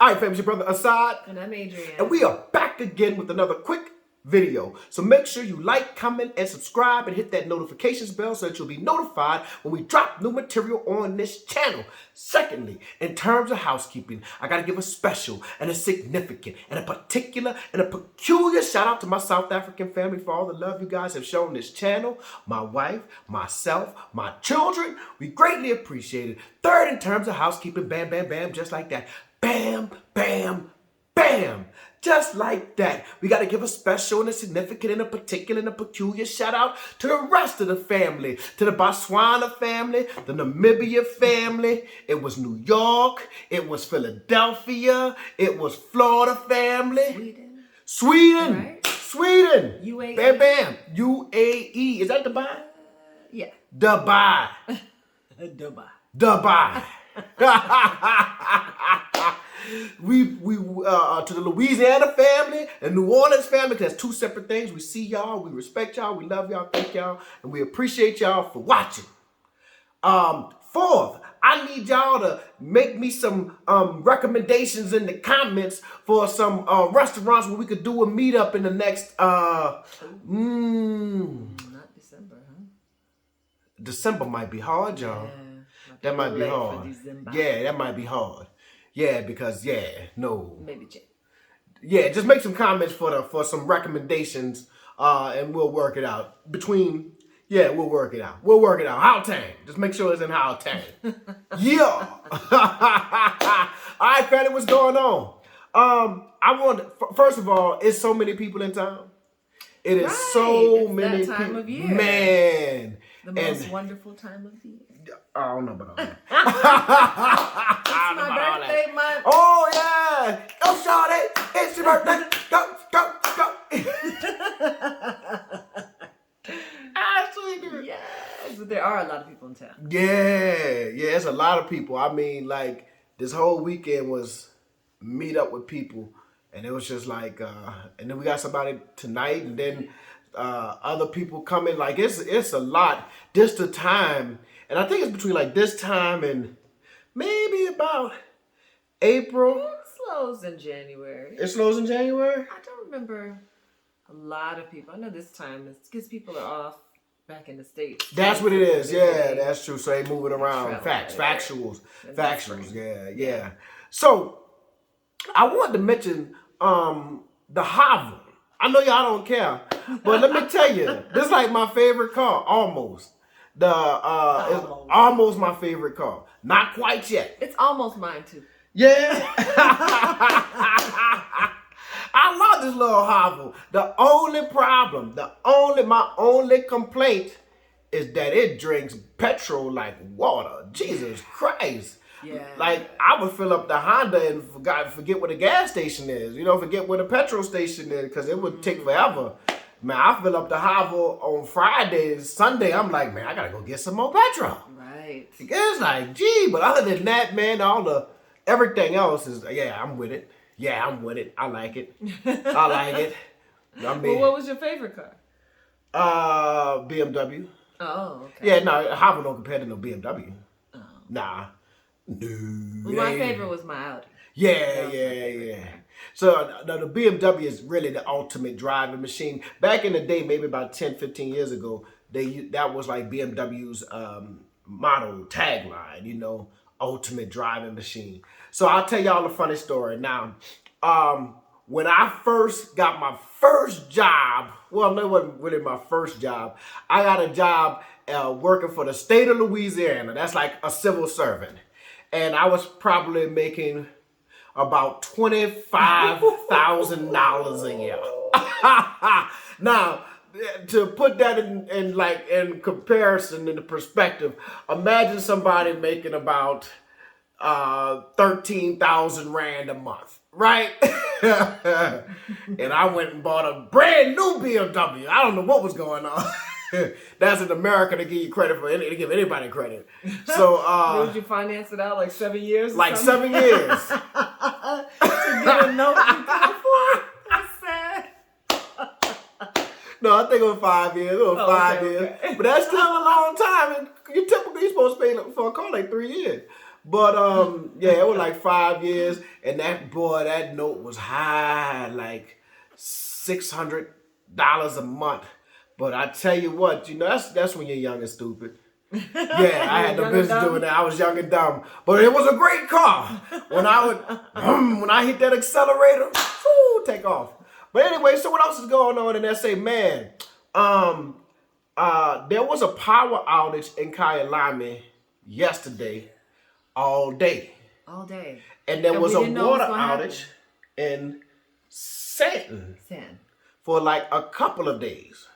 All right, fam, it's your brother Assad. And I'm Adrienne. And we are back again with another quick video. So make sure you like, comment, and subscribe and hit that notifications bell so that you'll be notified when we drop new material on this channel. Secondly, in terms of housekeeping, I got to give a special and a significant and a particular and a peculiar shout out to my South African family for all the love you guys have shown this channel. My wife, myself, my children, we greatly appreciate it. Third, in terms of housekeeping, bam, bam, bam, just like that. Bam, bam, bam. Just like that. We got to give a special and a significant and a particular and a peculiar shout out to the rest of the family. To the Botswana family, the Namibia family. It was New York. It was Philadelphia. It was Florida family. Sweden. Right. Sweden. UAE. Bam, bam. UAE. Is that Dubai? Yeah. Dubai. Dubai. Dubai. We to the Louisiana family and New Orleans family, because that's two separate things. We see y'all, we respect y'all, we love y'all, thank y'all, and we appreciate y'all for watching. Fourth, I need y'all to make me some recommendations in the comments for some restaurants where we could do a meetup in the next Not December, huh? December might be hard, y'all. Yeah, That might be late for hard. December. Yeah, that might be hard. Yeah, because no. Maybe Jan. Yeah, just make some comments for some recommendations, and we'll work it out. We'll work it out. We'll work it out. Gauteng. Just make sure it's in Gauteng. Yeah. All right, Fatty, what's going on? First of all, it's so many people in town. It is so many that time people. of year. Man. The most wonderful time of the year. I don't know about all that. It's my birthday month. Oh, yeah. Go, Shawty. It's your birthday. Go, go, go. Absolutely. Yes, but there are a lot of people in town. Yeah, it's a lot of people. I mean, like, this whole weekend was meet up with people, and it was just like, and then we got somebody tonight, and then other people coming. Like, it's a lot. This the time, and I think it's between like this time and maybe about April. It slows in January. It slows in January? I don't remember a lot of people. I know this time it's because people are off back in the States. That's what it is. Yeah, that's true. So they move it around. Facts. Factuals. Yeah. So I wanted to mention the Haval. I know y'all don't care, but let me tell you, this is like my favorite car. Almost. It's almost my favorite car. Not quite yet. It's almost mine too. Yeah. I love this little Haval. The only problem, my only complaint is that it drinks petrol like water. Jesus Christ. Yeah. Like, I would fill up the Honda and forget where the gas station is. Forget where the petrol station is, because it would take forever. Man, I fill up the Haval on Friday and Sunday. I'm like, man, I got to go get some more petrol. Right. It's like, gee, but other than that, man, everything else is, I'm with it. Yeah, I'm with it. I like it. I like it. Well, what was your favorite car? BMW. Oh, okay. Yeah, no, Haval don't compare to no BMW. Oh. Nah. No. Well, my favorite was my Audi. Yeah. So the BMW is really the ultimate driving machine. Back in the day, maybe about 10, 15 years ago, that was like BMW's motto, tagline, ultimate driving machine. So I'll tell y'all a funny story. Now, when I first got my first job, well, it wasn't really my first job. I got a job working for the state of Louisiana. That's like a civil servant. And I was probably making about $25,000 a year. Now, to put that in comparison, in the perspective, imagine somebody making about 13,000 Rand a month, right? And I went and bought a brand new BMW. I don't know what was going on. That's in America to give you credit to give anybody credit. So did you finance it out like 7 years? Like 7 years. To get a note you can afford. That's sad. No, I think it was 5 years. It was 5 years. Okay. But that's still a long time. And you're supposed to pay for a car like 3 years. But yeah, it was like 5 years, and that note was high, like $600 a month. But I tell you what, that's when you're young and stupid. Yeah, I had no business doing that. I was young and dumb, but it was a great car. When I hit that accelerator, take off. But anyway, so what else is going on in SA, man? There was a power outage in Kyalami yesterday, all day. All day. And there was a water outage in Santon for like a couple of days.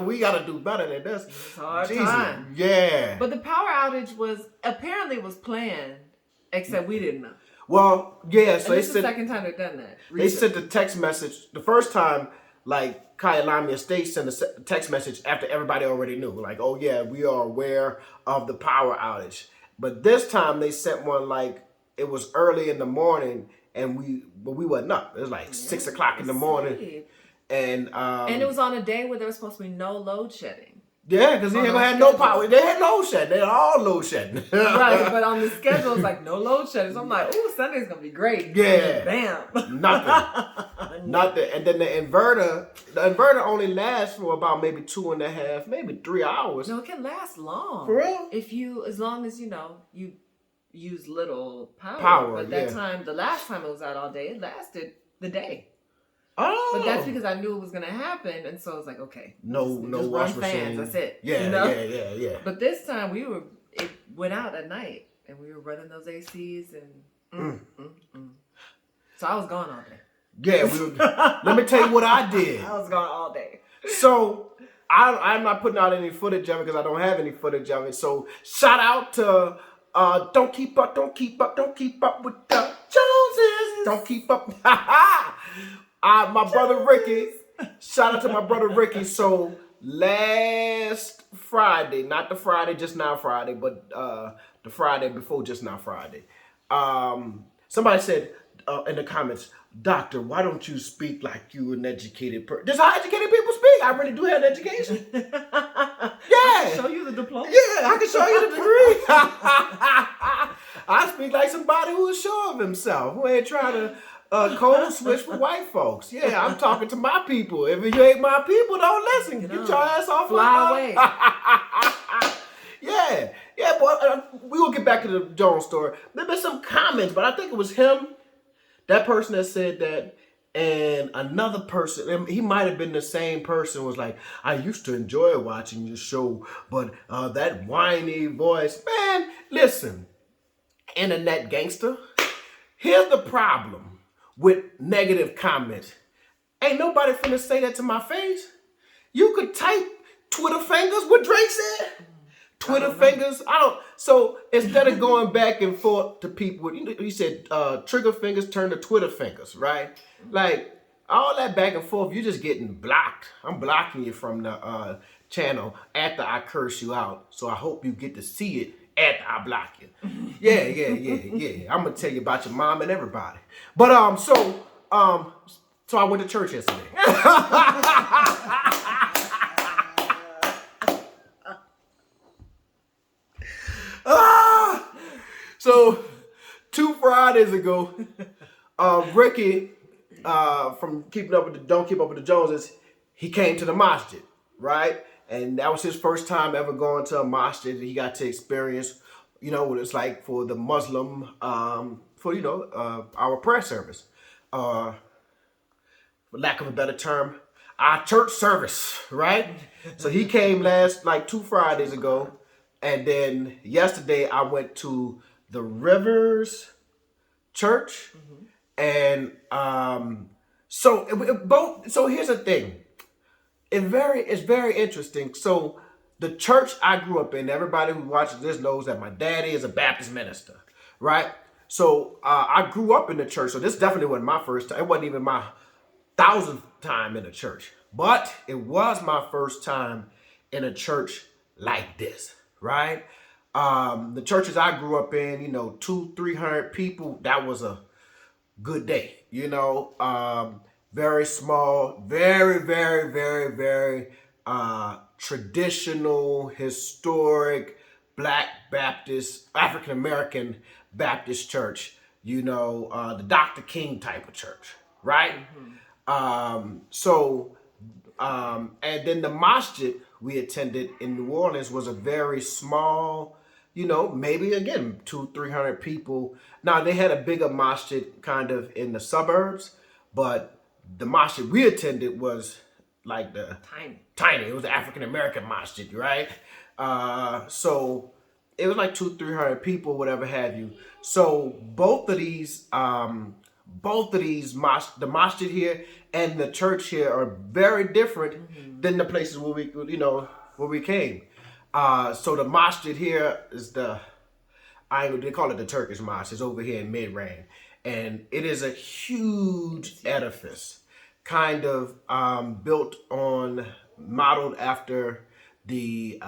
We gotta do better than this. It's a hard time. Yeah. But the power outage was planned, except we didn't know. Well, yeah. So this is the second time they've done that. They sent a text message. The first time, like Kyalami Estate sent a text message after everybody already knew. Like, oh yeah, we are aware of the power outage. But this time they sent one like it was early in the morning, and we wasn't up. It was like 6 o'clock in the morning. And it was on a day where there was supposed to be no load shedding. Yeah, because they had no power. They had load shedding. They had all load shedding. Right, but on the schedule, it's like no load shedding. So I'm like, ooh, Sunday's going to be great. Yeah. Bam. Nothing. And then the inverter only lasts for about maybe 2.5, maybe 3 hours. No, it can last long. For real? As long as, you use little power. But the last time it was out all day, it lasted the day. Oh. But that's because I knew it was going to happen. And so I was like, okay. No just wash run machine. fans. That's it. Yeah, yeah. But this time it went out at night. And we were running those ACs. And So I was gone all day. Yeah. Let me tell you what I did. I was gone all day. So I'm not putting out any footage of it because I don't have any footage of it. So shout out to don't keep up with the Joneses. Don't keep up. My brother Ricky. Shout out to my brother Ricky. So last Friday, not the Friday just now Friday, but the Friday before just now Friday. Somebody said in the comments, Doctor, why don't you speak like you an educated person? That's how educated people speak. I really do have an education. Yeah. I can show you the diploma. Yeah, I can show you the degree. I speak like somebody who is sure of himself, who ain't trying to code switch for white folks. Yeah, I'm talking to my people. If you ain't my people, don't listen. Get your ass off. Fly away. Yeah, boy. We will get back to the Jones story. There been some comments, but I think it was him, that person that said that, and another person, and he might have been the same person, was like, I used to enjoy watching your show, but that whiny voice, man, listen, internet gangster, here's the problem with negative comments. Ain't nobody finna say that to my face. You could type Twitter fingers, what Drake said. Twitter fingers, so instead of going back and forth to people, he said trigger fingers turn to Twitter fingers, right? Like, all that back and forth, you're just getting blocked. I'm blocking you from the channel after I curse you out. So I hope you get to see it after I block you. Yeah. I'm gonna tell you about your mom and everybody. But so I went to church yesterday. So 2 Fridays ago, Ricky from Don't Keep Up with the Joneses, he came to the masjid, right? And that was his first time ever going to a masjid. He got to experience, what it's like for the Muslim, our prayer service. For lack of a better term, our church service, right? So he came 2 Fridays ago. And then yesterday I went to the Rivers Church. And so here's the thing. It's very interesting. So the church I grew up in, everybody who watches this knows that my daddy is a Baptist minister, right? So I grew up in the church. So this definitely wasn't my first time. It wasn't even my 1,000th time in a church. But it was my first time in a church like this, right? The churches I grew up in, 200-300 people, that was a good day, very small, very, very, very, very traditional, historic, Black Baptist, African American Baptist church, the Dr. King type of church, right? So and then the masjid we attended in New Orleans was a very small, maybe again 200-300 people. Now they had a bigger masjid kind of in the suburbs, but the masjid we attended was like the tiny. It was the African American masjid, right? So it was like 200-300 people, whatever have you. So both of these the masjid here and the church here are very different than the places where we came. So the masjid here is they call it the Turkish mosque. It's over here in Midrand, and it is a huge edifice, kind of modeled after the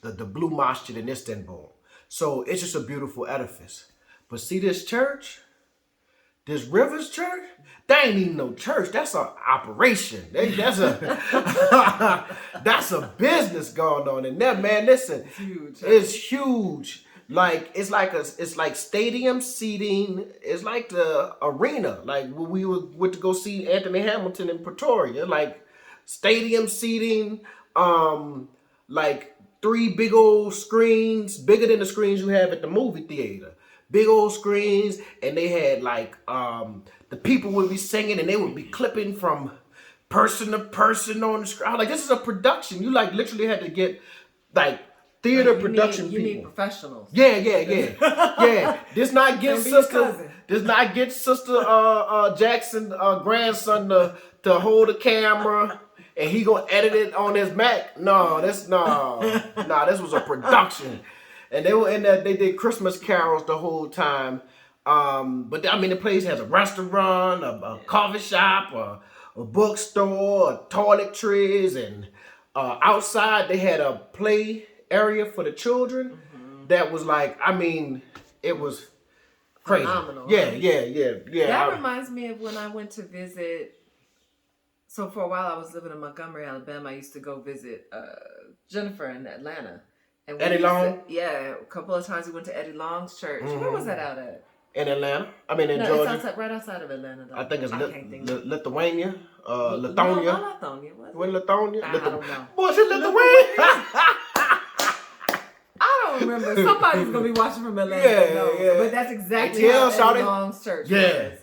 Blue Masjid in Istanbul. So it's just a beautiful edifice. But see this church, this Rivers Church, that ain't even no church. That's an operation. That's a business going on in there, man. Listen, it's huge. Like it's like stadium seating. It's like the arena. Like when we went to go see Anthony Hamilton in Pretoria. Like stadium seating. Like 3 big old screens, bigger than the screens you have at the movie theater. Big old screens, and they had like the people would be singing, and they would be clipping from person to person on the screen. I was like, this is a production. You like literally had to get like theater production people. You need professionals. Yeah. Yeah. This not get sister Jackson grandson to hold the camera. And he gonna edit it on his Mac? This was a production, and they were in there. They did Christmas carols the whole time. But I mean, the place has a restaurant, a coffee shop, a bookstore, toiletries, and outside they had a play area for the children. That was like, I mean, it was crazy. Phenomenal. Yeah. That reminds me of when I went to visit. So for a while I was living in Montgomery, Alabama. I used to go visit Jennifer in Atlanta. And Eddie Long? A couple of times we went to Eddie Long's church. Where was that out at? In Atlanta? I mean, in Georgia? It's right outside of Atlanta, though. I think it's Lithuania? Lithonia? No, not Lithonia. When Lithonia? I don't know. Was it Lithuania? I don't remember. Somebody's going to be watching from Atlanta. Yeah. But that's exactly how Eddie Long's church was.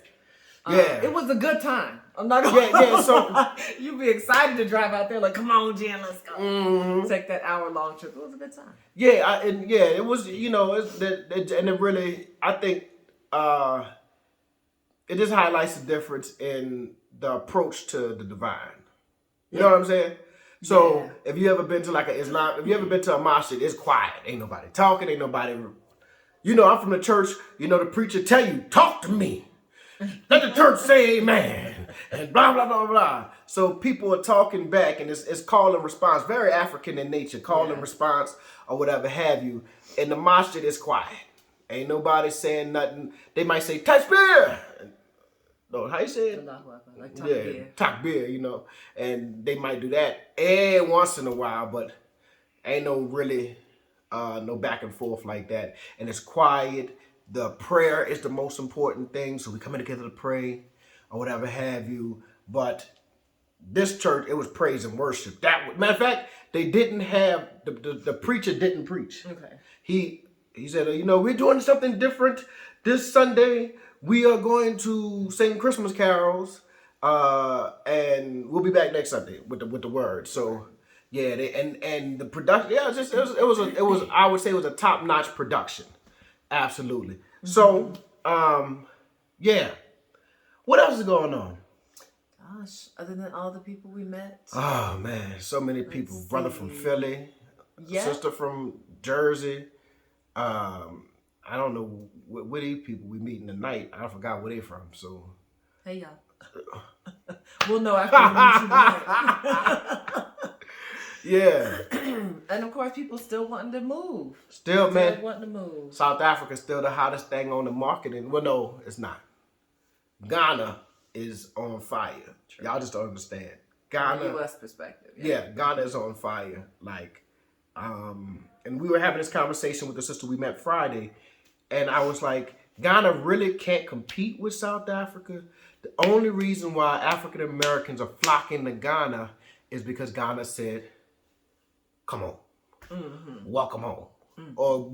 Yeah. It was a good time. I'm not gonna so you'd be excited to drive out there, like, come on, Jen, let's go. Take that hour-long trip. It was a good time. It was, and it really, I think, it just highlights the difference in the approach to the divine. You know what I'm saying? So if you ever been to like if you ever been to a masjid, it's quiet. Ain't nobody talking. Ain't nobody. I'm from the church. The preacher tell you, talk to me. Let the church say amen. And blah, blah, blah, blah. So people are talking back, and it's call and response. Very African in nature. Call and response or whatever have you. And the masjid is quiet. Ain't nobody saying nothing. They might say, Takbir. No, how you say it? Like takbir. Takbir, And they might do that every once in a while, but ain't no really no back and forth like that. And it's quiet. The prayer is the most important thing. So we coming together to pray or whatever have you. But this church, it was praise and worship. Matter of fact, they didn't have, the preacher didn't preach. Okay. He said, we're doing something different this Sunday. We are going to sing Christmas carols, and we'll be back next Sunday with the word. So yeah, and the production, it was I would say it was a top-notch production. Absolutely. So, what else is going on? Gosh, other than all the people we met. Oh man, so many people. Brother from Philly, sister from Jersey. I don't know where these people we meeting tonight. I forgot where they from. So, hey y'all. We'll know after we meet you tonight. Yeah. And of course, people still wanting to move. Still wanting to move. South Africa's still the hottest thing on the marketing. Well, no, it's not. Ghana is on fire. True. Y'all just don't understand. Ghana. From a U.S. perspective. Yeah, Ghana is on fire. Like, And we were having this conversation with the sister we met Friday, and I was like, Ghana really can't compete with South Africa. The only reason why African Americans are flocking to Ghana is because Ghana said, come on, welcome home. Or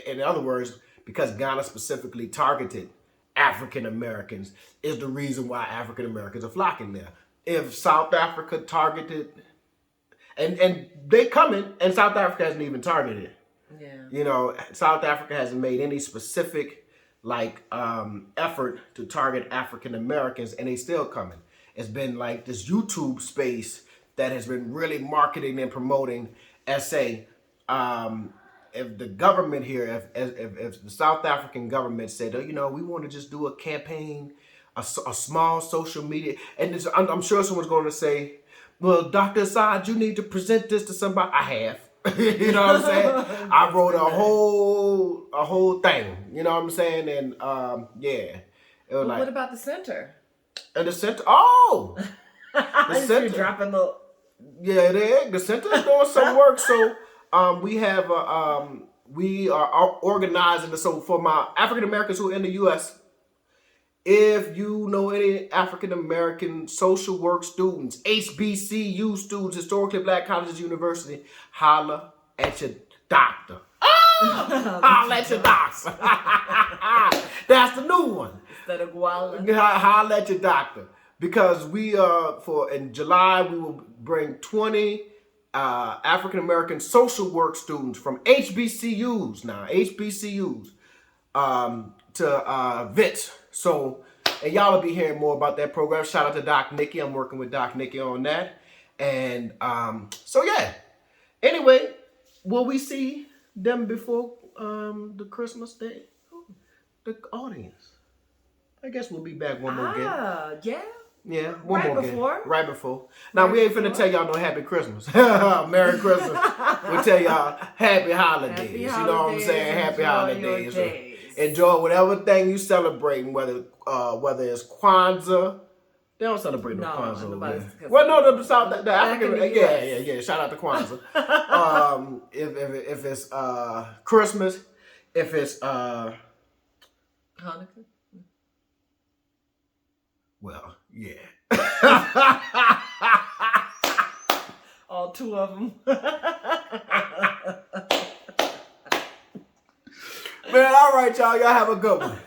in other words, because Ghana specifically targeted African Americans is the reason why African Americans are flocking there. If South Africa targeted, and they coming, and South Africa hasn't even targeted. Yeah. You know, South Africa hasn't made any specific effort to target African Americans, and they still coming. It's been like this YouTube space that has been really marketing and promoting SA. If the government here, if the South African government said, oh, you know, we want to just do a campaign, a small social media, and I'm sure someone's going to say, well, Dr. Assad, you need to present this to somebody. I have. You know what I'm saying? I wrote a whole thing. You know what I'm saying? And yeah. It was What about the center? And the center, oh! The center. Dropping the... Yeah, the center is doing some work. So we have, we are organizing. So for my African Americans who are in the U.S., if you know any African American social work students, HBCU students, historically black colleges, university, holla at your doctor. Oh! Holla at your doctor. That's the new one. Instead of Guala. Holla at your doctor. Because we in July, we will bring 20 African American social work students from HBCUs to VIT. So, and y'all will be hearing more about that program. Shout out to Doc Nikki. I'm working with Doc Nikki on that. And so, yeah. Anyway, will we see them before the Christmas day? The audience. I guess we'll be back one more game. Yeah. Yeah, one more game. Right before. Now, Right we ain't finna before. tell y'all no Happy Christmas. Merry Christmas. We'll tell y'all Happy Holidays. Happy You know what I'm saying? Happy Holidays. Enjoy Holidays. your days. Enjoy whatever thing you celebrating, whether it's Kwanzaa. They don't celebrate no Kwanzaa over nobody's- there. Well, no, the African, in the yeah. Shout out to Kwanzaa. If it's Christmas, if it's Hanukkah? well, yeah. All two of them. Man, all right, y'all. Y'all have a good one.